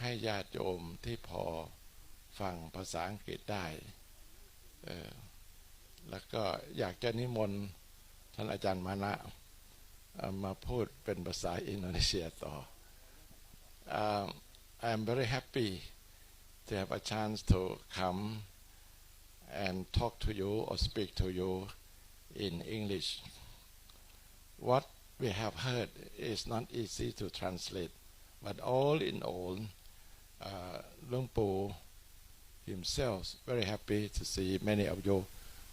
ให้ญาติโยมที่พอฟังภาษาอังกฤษได้แล้วก็อยากจะนิมนต์ท่านอาจารย์มานะมาพูดเป็นภาษาอินโดนีเซียต่อ I am very happy to have a chance to come and talk to you or speak to you in English. What we have heard is not easy to translate, but all in all, Luang Pu himself very happy to see many of you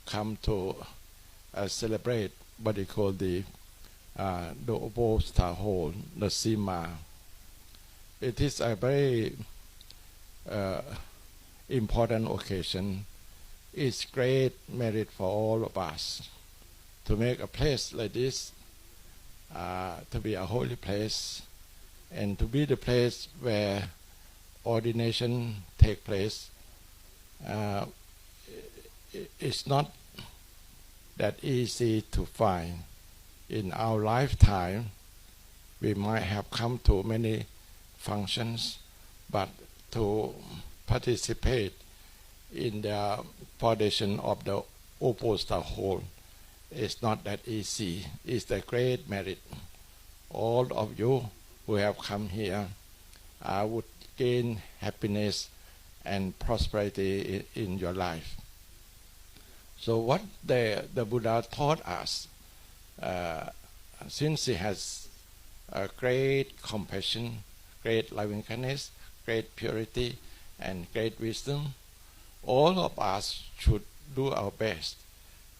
come to celebrate what they call the Obo Star Hall, the Sima. It is a very important occasion. It's great merit for all of us to make a place like this, to be a holy place, and to be the place where ordination take place. It's not that easy to find. In our lifetime, we might have come to many functions, but to participate in the foundation of the Opposite Whole is not that easy. It's a great merit. All of you who have come here would gain happiness and prosperity in your life. So what the Buddha taught us, since he has a great compassion, great loving kindness, great purity, and great wisdom, all of us should do our best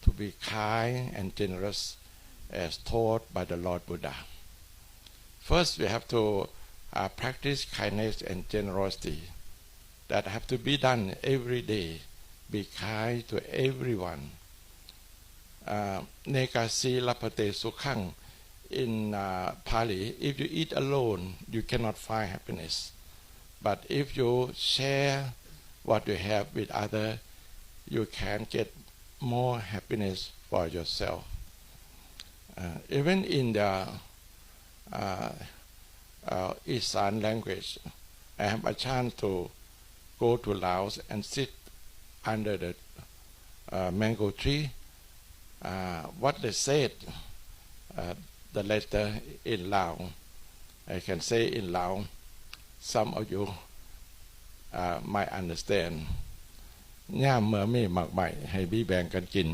to be kind and generous as taught by the Lord Buddha. First, we have to practice kindness and generosity. That have to be done every day. Be kind to everyone. Negasi lapate sukhang. In Pali, if you eat alone, you cannot find happiness. But if you share what you have with others, you can get more happiness for yourself. Even in the Isan language, I have a chance to go to Laos and sit under the mango tree. What they said, the letter in Lao, I can say in Lao, some of you might understand. ย่ามเมื่อมีหมักใหม่ให้บีแบ่งกันกิน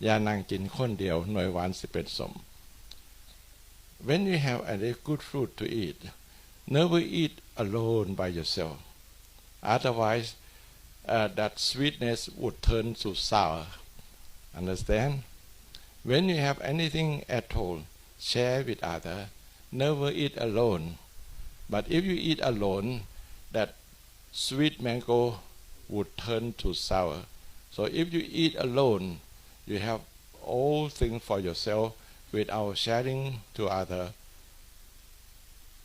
อย่านั่งกินคนเดียวหน่วยหวานสิเป็นสม When you have a good fruit to eat, never eat alone by yourself. Otherwise, that sweetness would turn to sour. Understand? When you have anything at all, share with others. Never eat alone. But if you eat alone, that sweet mango would turn to sour. So if you eat alone, you have all things for yourself without sharing to others.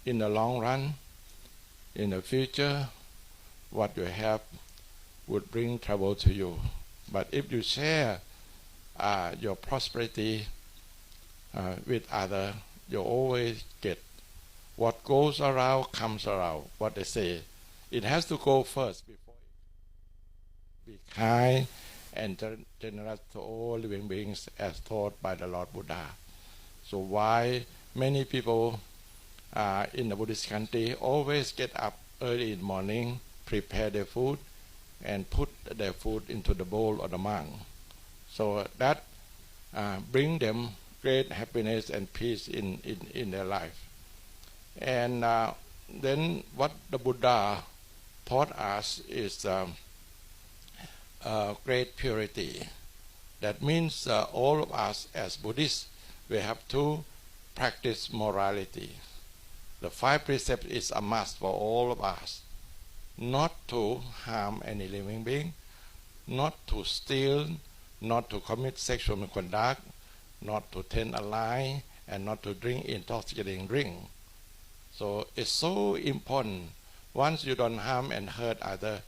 In the long run, in the future, what you have would bring trouble to you. But if you share your prosperity with others, you always get what goes around comes around. What they say, it has to go first before it. Be kind and generous to all living beings as taught by the Lord Buddha. So why many people in the Buddhist country always get up early in the morning, prepare their food, and put their food into the bowl of the monk. So that bring them great happiness and peace in their life. And then what the Buddha taught us is great purity. That means all of us as Buddhists, we have to practice morality. The 5 precepts is a must for all of us. Not to harm any living being, not to steal, not to commit sexual misconduct, not to tell a lie, and not to drink intoxicating drink. So it's so important. Once you don't harm and hurt others,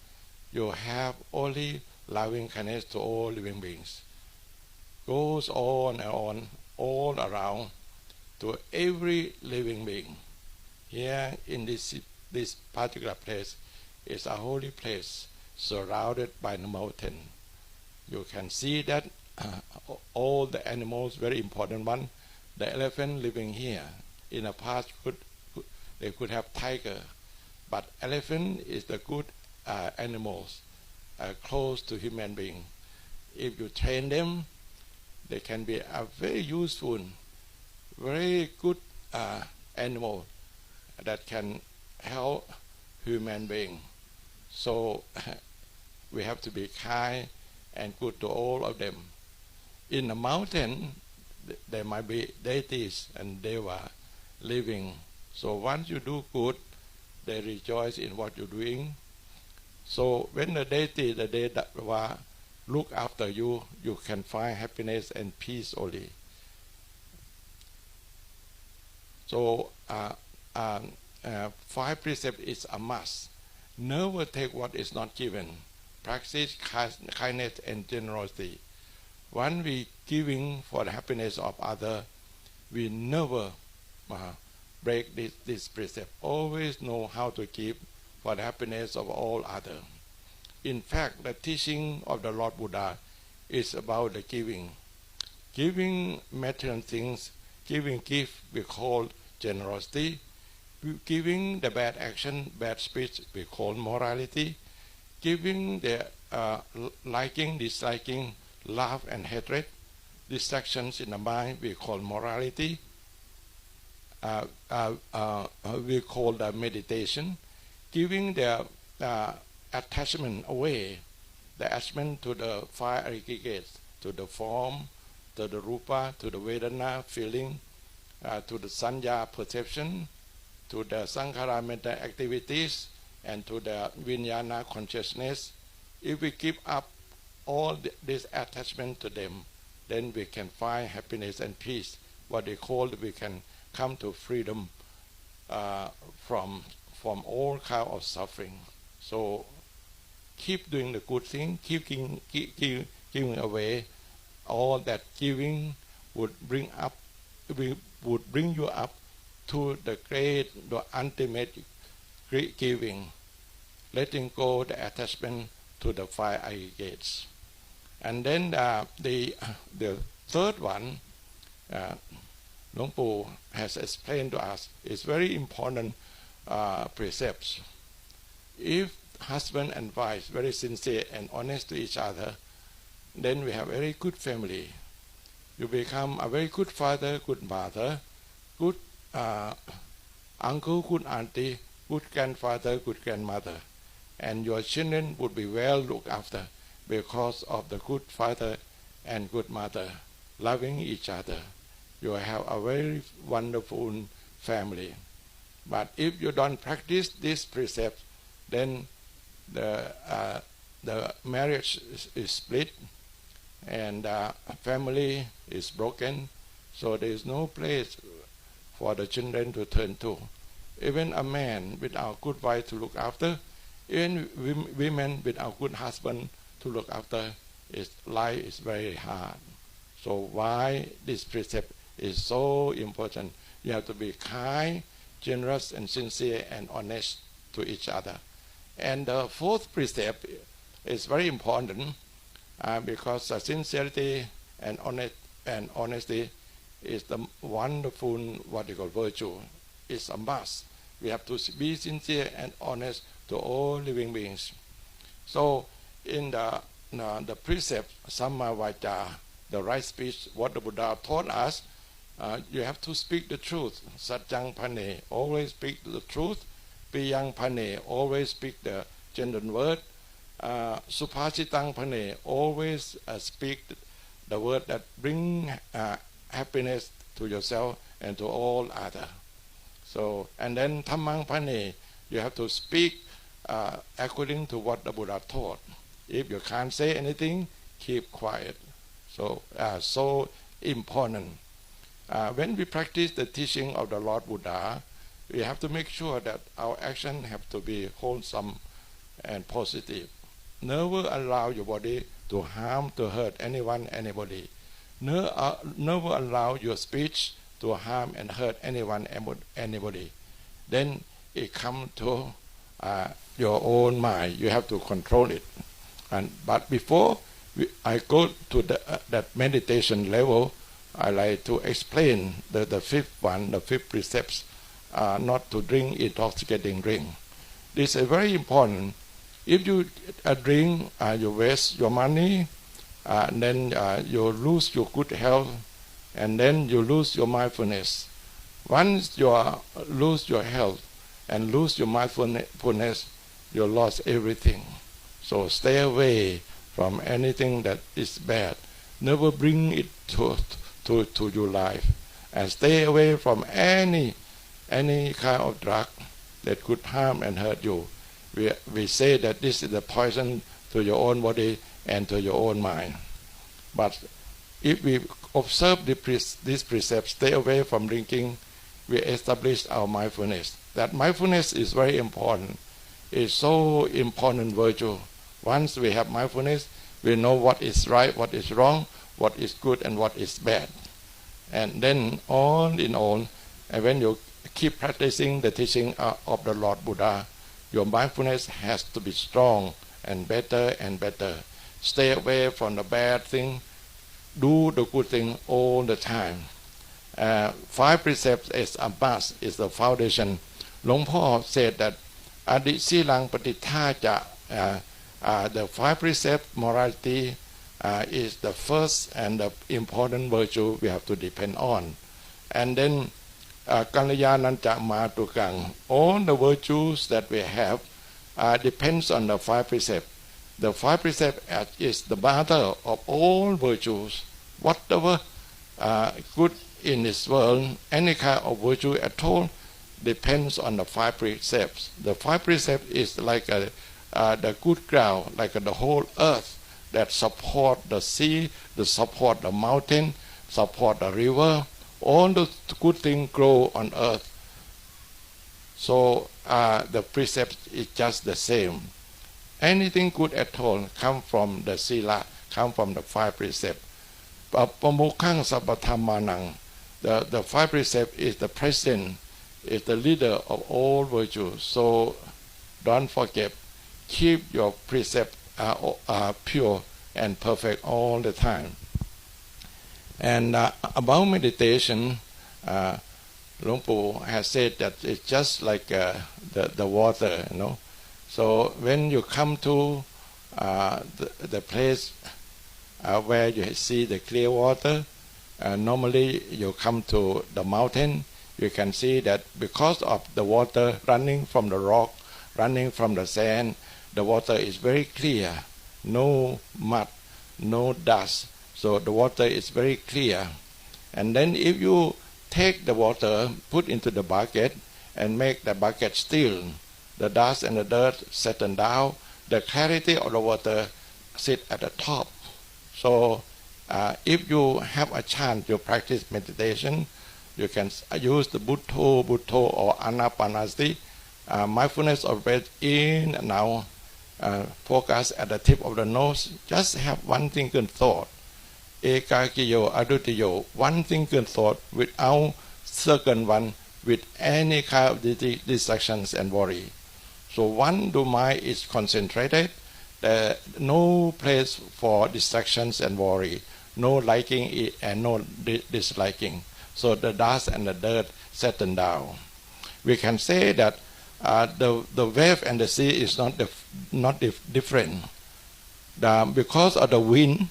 you have only loving kindness to all living beings. Goes on and on, all around, to every living being. Here in this this particular place is a holy place surrounded by the mountain. You can see that all the animals, very important one, the elephant living here. In the past, they could have tiger, but elephant is the good animals close to human being. If you train them, they can be a very useful, very good animal that can help human being. So we have to be kind and good to all of them. In the mountain, there might be deities and deva living. So once you do good, they rejoice in what you're doing. So when the deity, the deva, look after you, you can find happiness and peace only. So 5 precepts is a must. Never take what is not given. Practice kindness and generosity. When we giving for the happiness of others, we never break this precept. Always know how to give for the happiness of all others. In fact, the teaching of the Lord Buddha is about the giving. Giving material things, giving gift we call generosity. Giving the bad action, bad speech we call morality. Giving the liking, disliking, love and hatred, distractions in the mind we call morality. We call the meditation. Giving the attachment away, the attachment to the 5 aggregates, to the form, to the rupa, to the vedana, feeling, to the sanya, perception, to the sankhara, mental activities, and to the vijnana, consciousness. If we give up all this attachment to them, then we can find happiness and peace. What they call, we can come to freedom from all kind of suffering. So keep doing the good thing, keep giving away. All that giving would bring you up to the great, the ultimate great giving, letting go the attachment to the 5 aggregates. And then the third one, Luang Pu has explained to us, is very important precepts. If husband and wife very sincere and honest to each other, then we have a very good family. You become a very good father, good mother, good uncle, good auntie, good grandfather, good grandmother. And your children would be well looked after because of the good father and good mother loving each other. You have a very wonderful family. But if you don't practice this precept, then the marriage is split and family is broken. So there is no place for the children to turn to. Even a man without good wife to look after, even women without good husband to look after, life is very hard. So why this precept is so important? You have to be kind, generous, and sincere and honest to each other. And the 4th precept is very important because sincerity and honesty is the wonderful what you call virtue. It's a must. We have to be sincere and honest to all living beings. So in the precept Samma Vaca, the right speech, what the Buddha taught us, you have to speak the truth. Satjang Pane, always speak the truth. Piyang Pane, always speak the genuine word. Supasitang Pane, always speak the word that bring happiness to yourself and to all others. So, and then Dhammang Pane, you have to speak according to what the Buddha taught. If you can't say anything, keep quiet. So, so important. When we practice the teaching of the Lord Buddha, we have to make sure that our action have to be wholesome and positive. Never allow your body to harm, to hurt anyone, anybody. Never allow your speech to harm and hurt anyone, anybody. Then it comes to your own mind. You have to control it. But before I go to that meditation level, I like to explain the fifth one, the fifth precepts, not to drink intoxicating drink. This is very important. If you drink, you waste your money, then you lose your good health, and then you lose your mindfulness. Once you lose your health and lose your mindfulness, you lost everything. So stay away from anything that is bad. Never bring it to your life, and stay away from any kind of drug that could harm and hurt you. We say that this is the poison to your own body and to your own mind. But if we observe this precept, stay away from drinking, we establish our mindfulness. That mindfulness is very important. It's so important virtue. Once we have mindfulness, we know what is right, what is wrong, what is good and what is bad. And then all in all, and when you keep practicing the teaching of the Lord Buddha, your mindfulness has to be strong and better and better. Stay away from the bad thing, do the good thing all the time. 5 precepts is a must, is the foundation. หลวงพ่อ said that อดิสีลังปฏิทาจะ the 5 precepts morality is the first and the important virtue we have to depend on. And then กัลยาณัญจะมาตุกัง all the virtues that we have depends on the 5 precepts. The 5 precepts is the mother of all virtues. Whatever good in this world, any kind of virtue at all, depends on the 5 precepts. The 5 precepts is like the good ground, like the whole earth that support the sea, that support the mountain, support the river. All the good things grow on earth. So the precept is just the same. Anything good at all come from the sila, come from the 5 precepts. The 5 precepts is the president, is the leader of all virtues. So don't forget, keep your precepts pure and perfect all the time. And about meditation, Luang Pu has said that it's just like the water, you know. So when you come to the place where you see the clear water, normally you come to the mountain, you can see that because of the water running from the rock, running from the sand, the water is very clear, no mud, no dust. So the water is very clear. And then if you take the water, put into the bucket, and make the bucket still, the dust and the dirt settle down, the clarity of the water sit at the top. So if you have a chance to practice meditation, you can use the Buddho or Anapanasati, mindfulness of breath in and out, focus at the tip of the nose, just have one thinking thought. Ekakiyo adutiyo, one thinking thought without second one, with any kind of distractions and worry. So one the mind is concentrated, there no place for distractions and worry, no liking it and no disliking. So the dust and the dirt settle down. We can say that the wave and the sea is not different. Because of the wind,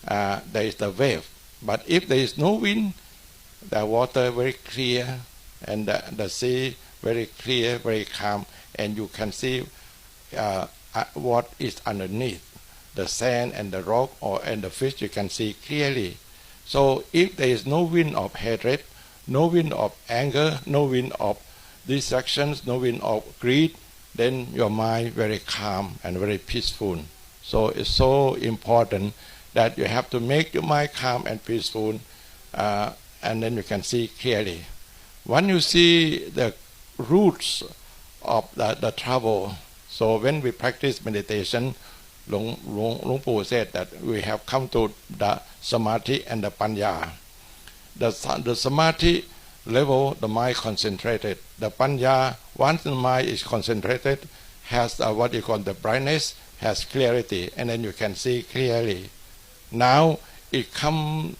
there is the wave. But if there is no wind, the water very clear and the sea very clear, very calm, and you can see what is underneath. The sand and the rock and the fish you can see clearly. So if there is no wind of hatred, no wind of anger, no wind of distractions, no wind of greed, then your mind very calm and very peaceful. So it's so important that you have to make your mind calm and peaceful, and then you can see clearly. When you see the roots of the trouble, so when we practice meditation, Luang Pu said that we have come to the samadhi and the panya. The samadhi level, the mind concentrated. The panya, Once the mind is concentrated, has what you call the brightness, has clarity, and then you can see clearly. Now it comes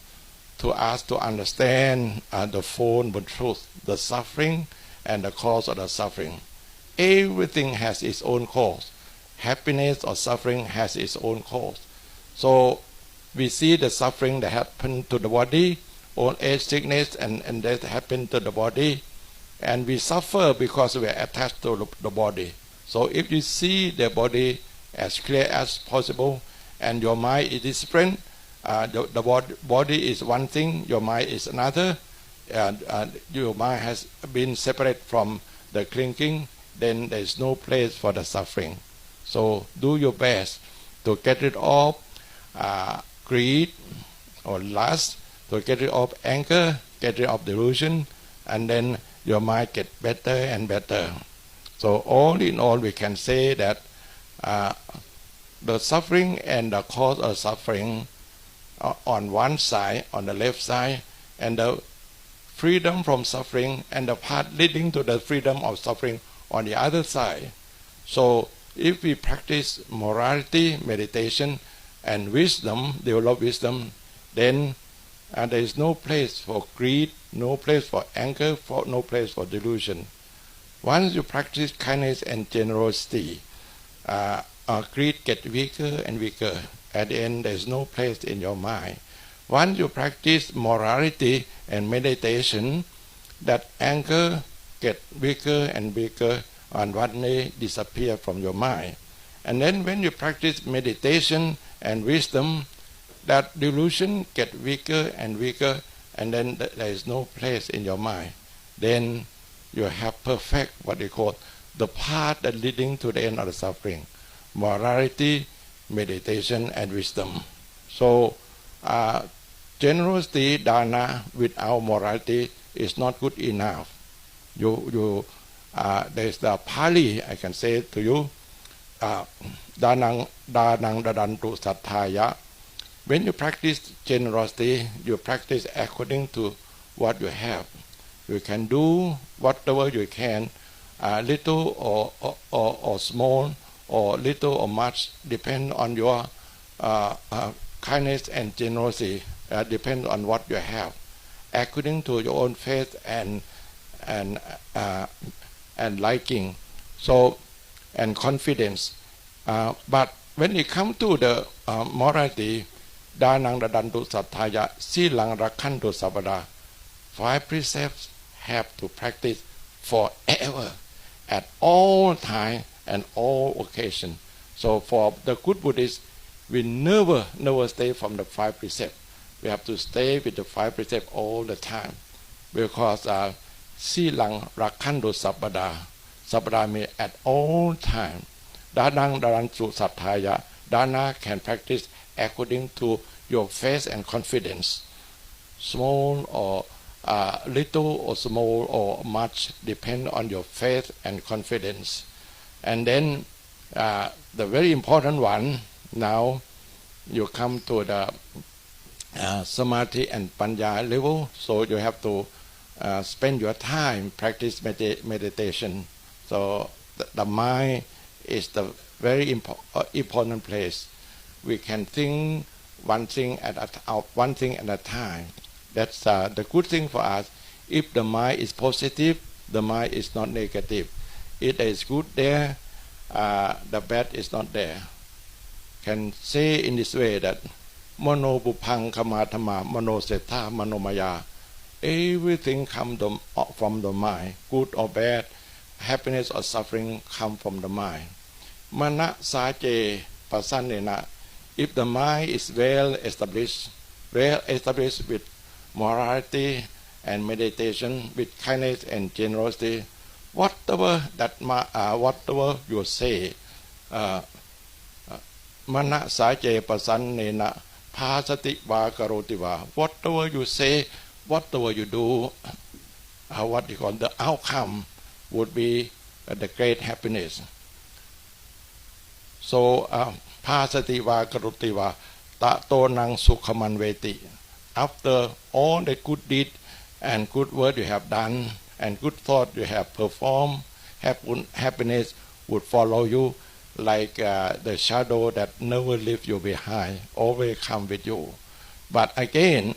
to us to understand the full truth, the suffering and the cause of the suffering. Everything has its own cause. Happiness or suffering has its own cause. So we see the suffering that happen to the body, old age, sickness, and that happen to the body, and we suffer because we are attached to the body. So if you see the body as clear as possible, and your mind is disciplined, the body is one thing, your mind is another, and your mind has been separate from the clinging, then there is no place for the suffering. So do your best to get rid of greed or lust, to get rid of anger, get rid of delusion, and then your mind get better and better. So all in all, we can say that the suffering and the cause of suffering on one side, on the left side, and the freedom from suffering and the path leading to the freedom of suffering on the other side. So if we practice morality, meditation, and wisdom, develop wisdom, then there is no place for greed, no place for anger, no place for delusion. Once you practice kindness and generosity, greed gets weaker and weaker. At the end, there is no place in your mind. Once you practice morality and meditation, that anger gets weaker and weaker, and one day disappear from your mind. And then when you practice meditation and wisdom, that delusion gets weaker and weaker, and then there is no place in your mind. Then you have perfect what they call the path that leading to the end of the suffering: morality, meditation, and wisdom. So generosity, dana, without morality is not good enough. There's the Pali, I can say to you, danang dadantu sattaya. When you practice generosity, you practice according to what you have. You can do whatever you can, little or small, or little or much, depend on your kindness and generosity, depend on what you have, according to your own faith and liking, so and confidence. But when it comes to the morality, danang dadantu sattaya, silang rakhantu sabada, 5 precepts have to practice forever, at all time and all occasion. So for the good Buddhists, we never stay from the 5 precepts. We have to stay with the 5 precepts all the time, because silang rakhantu sabada, sabada means at all time. Danang dadantu sattaya, dana can practice according to your faith and confidence. Small or little or small or much, depend on your faith and confidence. And then the very important one, now you come to the samadhi and panya level, so you have to spend your time practice meditation. So the mind is the very important place. We can think one thing at a time. That's the good thing for us. If the mind is positive, the mind is not negative. If there is good there, the bad is not there. Can say in this way that Mano bupang kamatama mano seta mano maya. Everything comes from the mind, good or bad, happiness or suffering come from the mind. Mana saje pasanena. If the mind is well established with morality and meditation, with kindness and generosity, whatever you say, mana saje pasanena pasati va karoti va. Whatever you say, whatever you do, what you call the outcome would be the great happiness. So pasati va karoti va tato nang sukhaman veti. After all the good deed and good word you have done and good thought you have performed, happiness would follow you like the shadow that never leave you behind, always come with you. But again,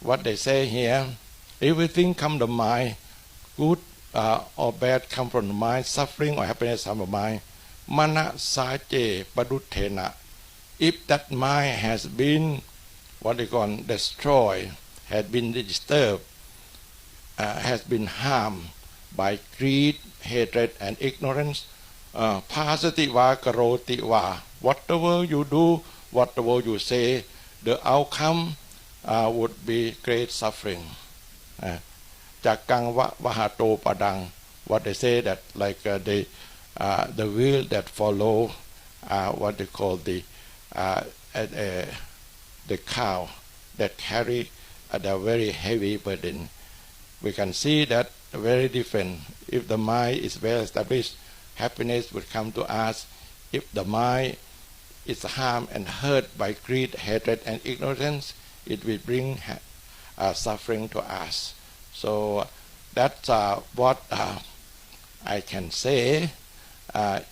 what they say here, everything come to mind, good or bad come from the mind, suffering or happiness come from the mind. Mana saje paduthena. If that mind has been, what they call, destroyed, has been disturbed, has been harmed by greed, hatred, and ignorance, pasatiwa karotiwa. Whatever you do, whatever you say, the outcome would be great suffering. Jakang vahato padang. What they say that like the wheel that follow what they call the cow that carry the very heavy burden. We can see that very different. If the mind is well established, happiness will come to us. If the mind is harmed and hurt by greed, hatred, and ignorance, it will bring suffering to us. So that's what I can say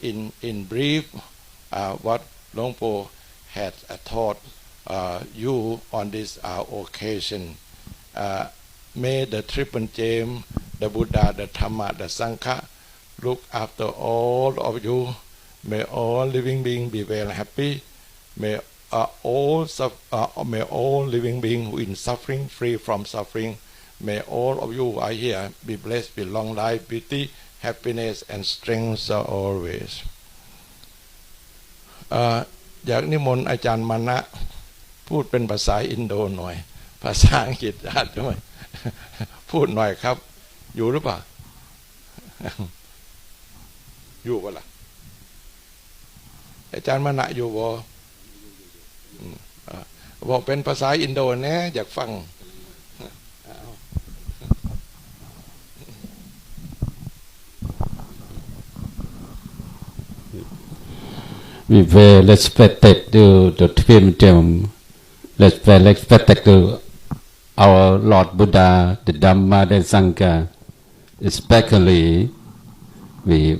in brief what Luang Po had taught you on this occasion. May the Triple Gem, the Buddha, the Dhamma, the Sangha look after all of you. May all living beings be well and happy. May all living beings who in suffering free from suffering. May all of you who are here be blessed with long life, beauty, happiness, and strength always. อยากนิมนต์อาจารย์มานะพูดเป็นภาษาอินโดหน่อยภาษาอังกฤษอาจจะไม่พูดหน่อยครับอยู่หรือเปล่าอยู่ป่ะล่ะอาจารย์มานะอยู่บ่บอกเป็นภาษาอินโดนะอยากฟังWe very respected to the Twin Gem, respected to our Lord Buddha, the Dhamma, the Sangha. Especially, we